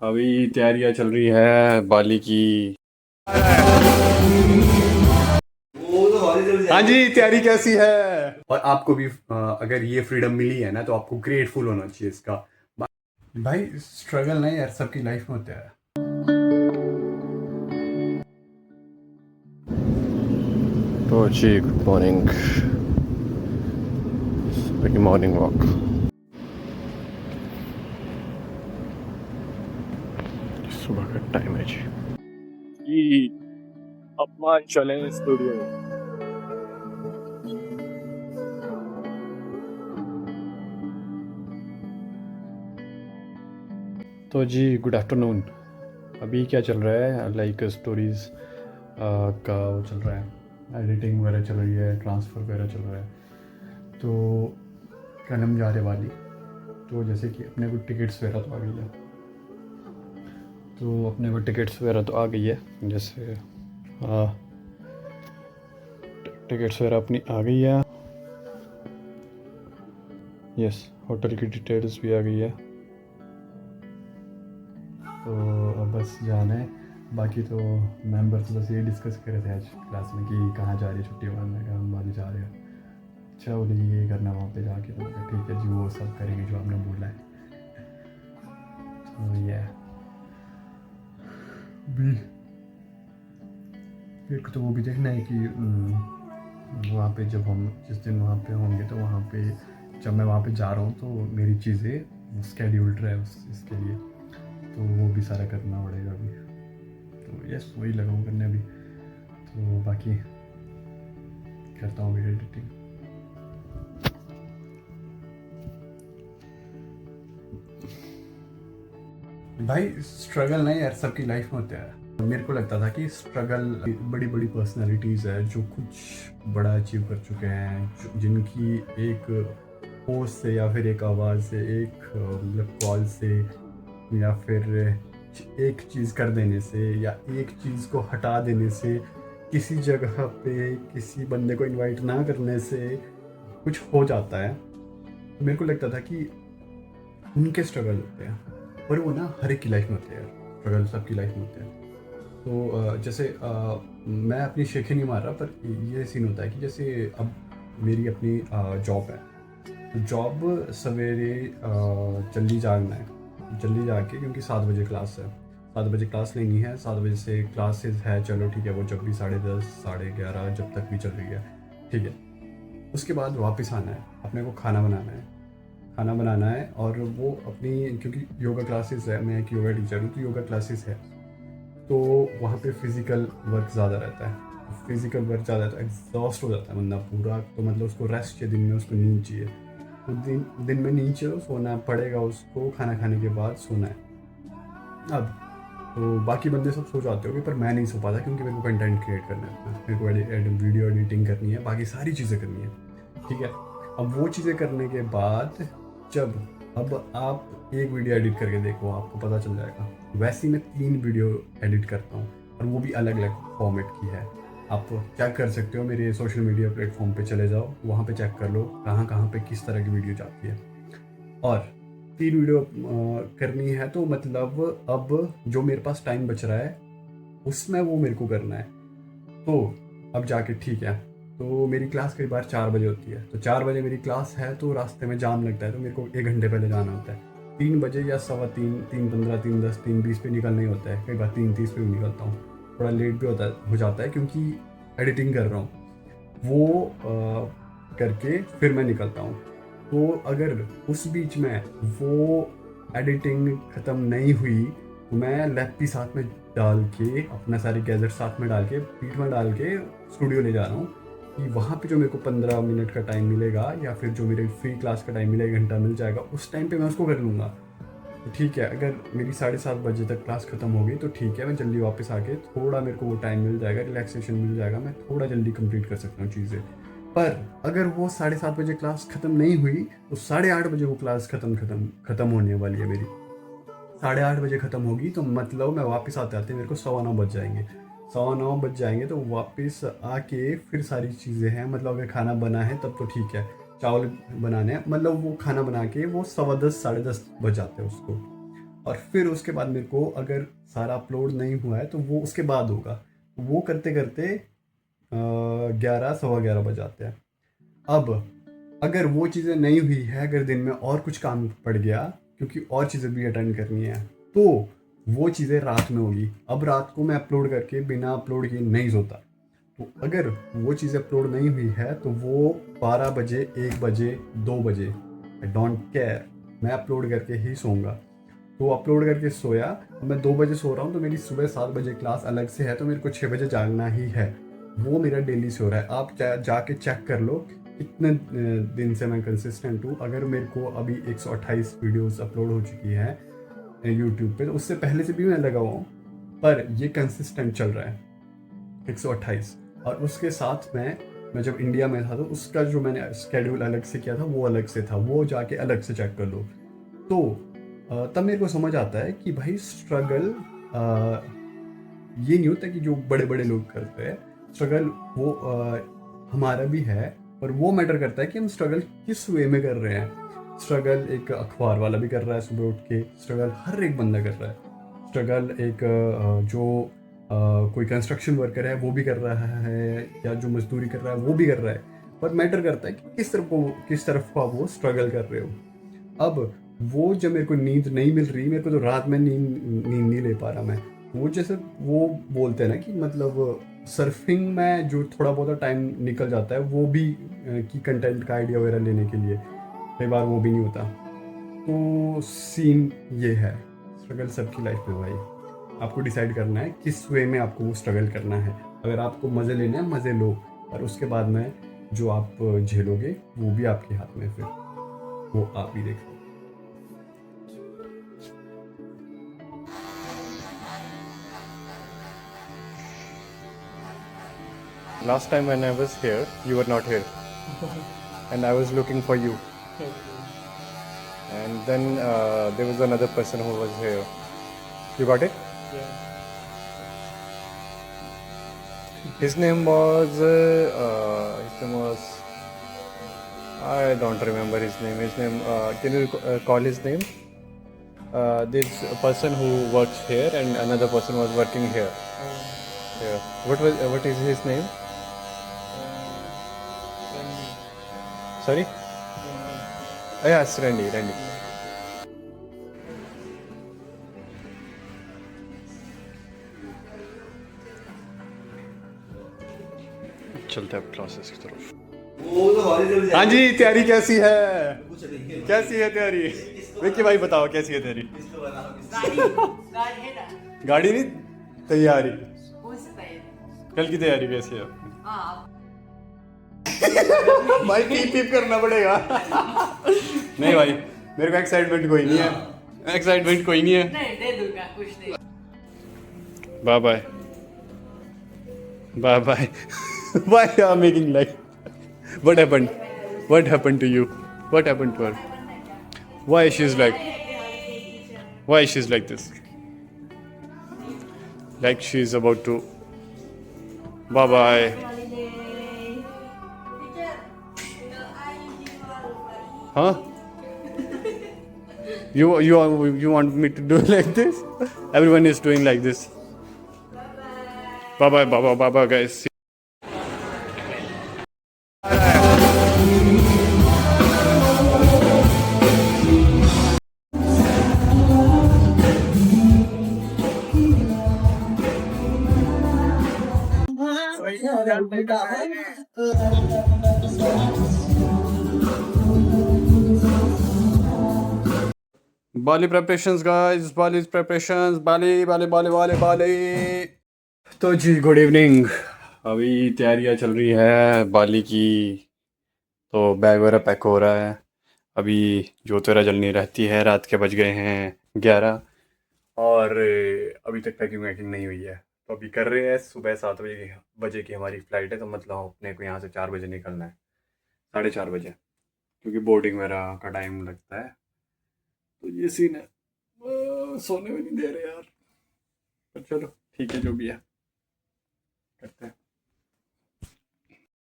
अभी तैयारियां चल रही है बाली की। हाँ जी, तैयारी कैसी है? और आपको भी अगर ये फ्रीडम मिली है ना तो आपको ग्रेटफुल होना चाहिए इसका। भाई स्ट्रगल नहीं यार, सबकी लाइफ में होता है। तो जी गुड मॉर्निंग, सुबह की मॉर्निंग वॉक। सुबह का टाइम है जी। अपमान चले स्टूडियो। तो जी गुड आफ्टरनून। अभी क्या चल रहा है, लाइक स्टोरीज़ का वो चल रहा है, एडिटिंग वगैरह चल रही है, ट्रांसफ़र वगैरह चल रहा है। तो कल हम जा रहे वाली। तो जैसे कि अपने को टिकट्स वगैरह तो आ गई है, आ गई है। जैसे टिकट्स वगैरह अपनी आ गई है। यस, होटल की डिटेल्स भी आ गई है। तो अब बस जाना है। बाकी तो मेंबर्स बस ये डिस्कस कर रहे थे आज क्लास में कि कहाँ जा रही है छुट्टी मारने का। हम वाली जा रहे हैं। अच्छा बोले ये करना वहाँ पे जाके। तो मैंने कहा ठीक है जी, वो सब करेंगे जो आपने बोला है। तो ये भी मेरे को तो वो भी देखना है कि वहाँ पे जब हम जिस दिन वहाँ पे होंगे तो वहाँ पे जब मैं वहाँ पे जा रहा हूँ तो मेरी चीज़ें स्केड्यूल्ड रहे इसके लिए। तो वो भी सारा करना पड़ेगा अभी। तो यस, वही लगा हूँ करने अभी। तो बाकी करता हूँ वीडियो एडिटिंग। भाई स्ट्रगल नहीं यार, सबकी लाइफ में होता है। मेरे को लगता था कि स्ट्रगल बड़ी बड़ी पर्सनालिटीज़ है जो कुछ बड़ा अचीव कर चुके हैं, जिनकी एक पोस्ट से या फिर एक आवाज़ से, एक मतलब कॉल से, या फिर एक चीज़ कर देने से या एक चीज़ को हटा देने से, किसी जगह पे किसी बंदे को इनवाइट ना करने से कुछ हो जाता है। मेरे को लगता था कि उनके स्ट्रगल होते हैं, पर वो ना हर एक की लाइफ में होते हैं यार। स्ट्रगल सबकी लाइफ में होते हैं। तो जैसे मैं अपनी शेखें नहीं मार रहा, पर ये सीन होता है कि जैसे अब मेरी अपनी जॉब है। तो जॉब सवेरे जल्दी जागना है, जल्दी जाग के, क्योंकि 7 बजे क्लास है। 7 बजे क्लास लेनी है, 7 बजे से क्लासेस है। चलो ठीक है, वो जब भी 10:30 11:30 जब तक भी चल रही है, ठीक है। उसके बाद वापस आना है, अपने को खाना बनाना है। खाना बनाना है और वो अपनी, क्योंकि योगा क्लासेस है, मैं एक योगा टीचर हूँ, तो योगा क्लासेस है। तो वहाँ पे फिज़िकल वर्क ज़्यादा रहता है। फिज़िकल वर्क ज़्यादा रहता है, एग्जॉस्ट हो जाता है बंदा पूरा। तो मतलब उसको रेस्ट चाहिए, दिन में उसको नींद चाहिए। तो दिन दिन में नींद चाहिए, सोना पड़ेगा उसको, खाना खाने के बाद सोना है। अब तो बाकी बंदे सब सो जाते होंगे, पर मैं नहीं सो पाता क्योंकि मेरे को कंटेंट क्रिएट करना है अपना। मेरे को वीडियो एडिटिंग करनी है, बाकी सारी चीज़ें करनी है, ठीक है। अब वो चीज़ें करने के बाद जब अब आप एक वीडियो एडिट करके देखो, आपको पता चल जाएगा। वैसे ही मैं 3 वीडियो एडिट करता हूँ, और वो भी अलग अलग फॉर्मेट की है। आप चेक कर सकते हो, मेरे सोशल मीडिया प्लेटफॉर्म पे चले जाओ, वहाँ पे चेक कर लो कहाँ कहाँ पे किस तरह की वीडियो जाती है। और 3 वीडियो करनी है, तो मतलब अब जो मेरे पास टाइम बच रहा है उसमें वो मेरे को करना है। तो अब जाके ठीक है, तो मेरी क्लास कई बार 4 बजे होती है। तो 4 बजे मेरी क्लास है, तो रास्ते में जाम लगता है, तो मेरे को 1 घंटे पहले जाना होता है। 3 बजे या 3:15, 3:15, 3:10, 3:20 पे निकलना ही होता है। कई बार 3:30 पे भी निकलता हूँ। थोड़ा लेट भी हो जाता है क्योंकि एडिटिंग कर रहा हूँ। वो करके फिर मैं निकलता हूँ। तो अगर उस बीच में वो एडिटिंग ख़त्म नहीं हुई, तो मैं लैपी साथ में डाल के, अपना सारे गैजेट साथ में डाल के, पीठ में डाल के स्टूडियो ले जा रहा हूँ, कि वहाँ पे जो मेरे को 15 मिनट का टाइम मिलेगा, या फिर जो मेरे फ्री क्लास का टाइम मिलेगा, 1 घंटा मिल जाएगा, उस टाइम पे मैं उसको कर लूँगा। तो ठीक है, अगर मेरी 7:30 बजे तक क्लास ख़त्म हो गई तो ठीक है, मैं जल्दी वापस आके थोड़ा मेरे को वो टाइम मिल जाएगा, रिलैक्सेशन मिल जाएगा, मैं थोड़ा जल्दी कंप्लीट कर सकता हूँ चीज़ें। पर अगर वो 7:30 बजे क्लास ख़त्म नहीं हुई, तो 8:30 बजे वो क्लास ख़त्म होने वाली है मेरी। 8:30 बजे ख़त्म होगी, तो मतलब मैं वापस आते आते मेरे को 9:15 बज जाएंगे। 9:15 बज जाएंगे, तो वापस आके फिर सारी चीज़ें हैं, मतलब अगर खाना बना है तब तो ठीक है। चावल बनाने हैं, मतलब वो खाना बना के वो 10:15 10:30 बज जाते हैं उसको। और फिर उसके बाद मेरे को अगर सारा अपलोड नहीं हुआ है तो वो उसके बाद होगा। वो करते करते 11 सवा 11 बज जाते हैं। अब अगर वो चीज़ें नहीं हुई है, अगर दिन में और कुछ काम पड़ गया क्योंकि और चीज़ें भी अटेंड करनी है, तो वो चीज़ें रात में होगी। अब रात को मैं अपलोड करके बिना अपलोड किए नहीं सोता। तो अगर वो चीज़ें अपलोड नहीं हुई है तो वो 12 बजे, 1 बजे, 2 बजे, आई डोंट केयर, मैं अपलोड करके ही सोऊंगा। तो अपलोड करके सोया, मैं 2 बजे सो रहा हूँ तो मेरी सुबह 7 बजे क्लास अलग से है, तो मेरे को 6 बजे जागना ही है। वो मेरा डेली से हो रहा है। आप जाके चेक कर लो कितने दिन से मैं कंसिस्टेंट हूँ। अगर मेरे को अभी 128 वीडियोस अपलोड हो चुकी है यूट्यूब पे, तो उससे पहले से भी मैं लगा हुआ हूँ, पर ये कंसिस्टेंट चल रहा है 128। और उसके साथ मैं जब इंडिया में था तो उसका जो मैंने स्केड्यूल अलग से किया था वो अलग से था, वो जाके अलग से चेक कर लो। तो तब मेरे को समझ आता है कि भाई स्ट्रगल ये नहीं होता कि जो बड़े बड़े लोग करते हैं स्ट्रगल, वो हमारा भी है, पर वो मैटर करता है कि हम स्ट्रगल किस वे में कर रहे हैं। स्ट्रगल एक अखबार वाला भी कर रहा है सुबह उठ के, स्ट्रगल हर एक बंदा कर रहा है। स्ट्रगल एक जो कोई कंस्ट्रक्शन वर्कर है वो भी कर रहा है, या जो मजदूरी कर रहा है वो भी कर रहा है। पर मैटर करता है कि किस तरफ को आप वो स्ट्रगल कर रहे हो। अब वो जब मेरे को नींद नहीं मिल रही, मेरे को तो रात में नींद नहीं ले पा रहा मैं। वो जैसे वो बोलते हैं ना कि मतलब सर्फिंग में जो थोड़ा बहुत टाइम निकल जाता है वो भी कि कंटेंट का आइडिया वगैरह लेने के लिए, कई बार वो भी नहीं होता। तो सीन ये है, स्ट्रगल सबकी लाइफ में भाई। आपको डिसाइड करना है किस वे में आपको वो स्ट्रगल करना है। अगर आपको मज़े लेने हैं मज़े लो, और उसके बाद में जो आप झेलोगे वो भी आपके हाथ में, फिर वो आप ही देखो। Last time when I was here, you were not here, and I was looking for you. And then there was another person who was here. You got it? Yeah. His name was. I don't remember his name. Can you call his name? This person who works here and another person was working here. Yeah. What is his name? Sorry? Yes, Randy. चलते हैं classes की तरफ। हाँ जी, तैयारी कैसी है? कैसी है तैयारी? विक्की भाई बताओ कैसी है तैयारी? गाड़ी नहीं, तैयारी। कल की तैयारी कैसी है? भाई कीप करना पड़ेगा। नहीं भाई, मेरे को एक्साइटमेंट कोई नहीं है। नहीं दे दूंगा, कुछ नहीं। Bye bye. Why you are making like? What happened? What happened to you? What happened to her? Why she's like this? Like she's about to. Bye bye. Huh? You want me to do like this? Everyone is doing like this. Bye bye guys. Bali preparations guys, Bali's preparations, Bali। तो जी good evening. अभी तैयारियां चल रही है बाली की, तो bag वगैरह pack हो रहा है। अभी जोत वगैरह जलनी रहती है। रात के बज गए हैं 11 और अभी तक पैकिंग वैकिंग नहीं हुई है। तो अभी कर रहे हैं। सुबह 7 बजे की हमारी फ़्लाइट है, तो मतलब अपने को यहाँ से 4 बजे निकलना है, 4:30 बजे, क्योंकि बोर्डिंग वगैरह का टाइम लगता है। तो ये सीन है। सोने में नहीं दे रहे यार, पर चलो ठीक है, जो भी है करते हैं।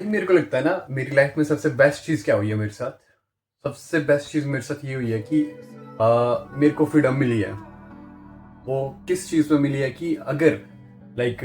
मेरे को लगता है ना, मेरी लाइफ में सबसे बेस्ट चीज़ क्या हुई है मेरे साथ? सबसे बेस्ट चीज़ मेरे साथ ये हुई है कि मेरे को फ्रीडम मिली है। वो किस चीज़ में मिली है कि अगर लाइक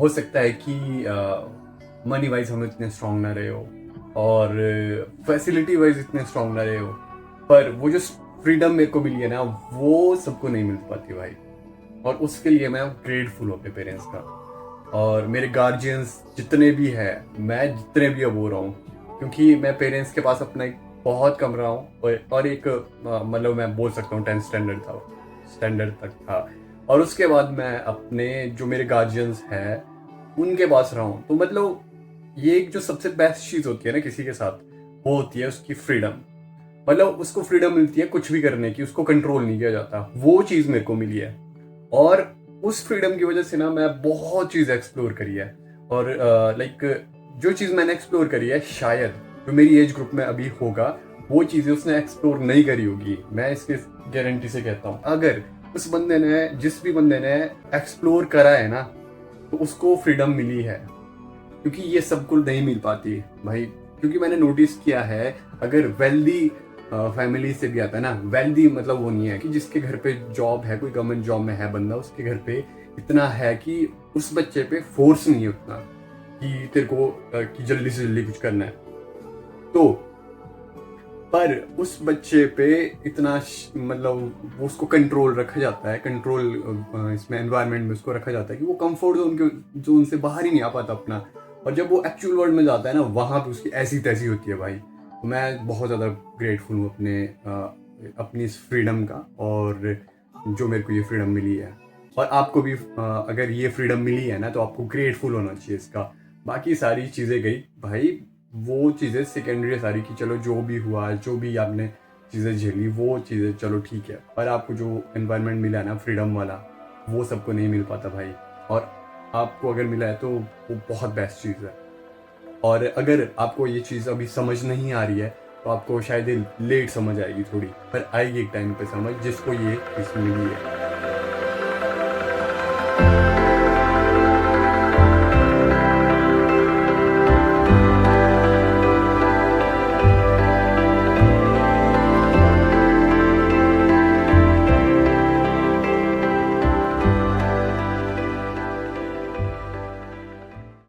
हो सकता है कि मनी वाइज हम इतने स्ट्रांग ना रहे हो और फैसिलिटी वाइज इतने स्ट्रांग ना रहे हो, पर वो जो फ्रीडम मेरे को मिली है ना वो सबको नहीं मिल पाती भाई। और उसके लिए मैं ग्रेटफुल हूँ अपने पेरेंट्स का और मेरे गार्जियंस जितने भी हैं, मैं जितने भी अब हो रहा हूँ, क्योंकि मैं पेरेंट्स के पास अपना एक बहुत कम रहा हूँ और एक मतलब मैं बोल सकता हूँ 10th स्टैंडर्ड तक था। और उसके बाद मैं अपने जो मेरे गार्जियंस हैं उनके पास रहा हूँ। तो मतलब ये एक जो सबसे बेस्ट चीज़ होती है ना किसी के साथ, वो होती है उसकी फ्रीडम। मतलब उसको फ्रीडम मिलती है कुछ भी करने की, उसको कंट्रोल नहीं किया जाता। वो चीज़ मेरे को मिली है और उस फ्रीडम की वजह से ना मैं बहुत चीज़ एक्सप्लोर करी है। और लाइक जो चीज़ मैंने एक्सप्लोर करी है शायद जो मेरी एज ग्रुप में अभी होगा वो चीज़ें उसने एक्सप्लोर नहीं करी होगी। मैं इसके गारंटी से कहता हूँ, अगर उस बंदे ने जिस भी बंदे ने एक्सप्लोर करा है ना तो उसको फ्रीडम मिली है, क्योंकि ये सबको नहीं मिल पाती भाई। क्योंकि मैंने नोटिस किया है अगर वेल्दी फैमिली से भी आता है ना, वेल्दी मतलब वो नहीं है कि जिसके घर पे जॉब है, कोई गवर्नमेंट जॉब में है बंदा, उसके घर पे इतना है कि उस बच्चे पे फोर्स नहीं है उतना कि तेरे को कि जल्दी से जल्दी कुछ करना है। तो पर उस बच्चे पे इतना मतलब वो उसको कंट्रोल रखा जाता है, कंट्रोल इसमें एनवायरनमेंट में उसको रखा जाता है कि वो कंफर्ट जोन से बाहर ही नहीं आ पाता अपना। और जब वो एक्चुअल वर्ल्ड में जाता है ना वहाँ पे उसकी ऐसी तैसी होती है भाई। तो मैं बहुत ज़्यादा ग्रेटफुल हूँ अपनी इस फ्रीडम का और जो मेरे को ये फ्रीडम मिली है। और आपको भी अगर ये फ्रीडम मिली है ना तो आपको ग्रेटफुल होना चाहिए इसका। बाकी सारी चीज़ें गई भाई, वो चीज़ें सेकेंडरी सारी की, चलो जो भी हुआ, जो भी आपने चीज़ें झेली वो चीज़ें चलो ठीक है, पर आपको जो एनवायरनमेंट मिला है ना फ्रीडम वाला, वो सबको नहीं मिल पाता भाई। और आपको अगर मिला है तो वो बहुत बेस्ट चीज़ है। और अगर आपको ये चीज़ अभी समझ नहीं आ रही है तो आपको शायद लेट समझ आएगी थोड़ी, पर आएगी एक टाइम पे समझ जिसको ये चीज़ मिली है।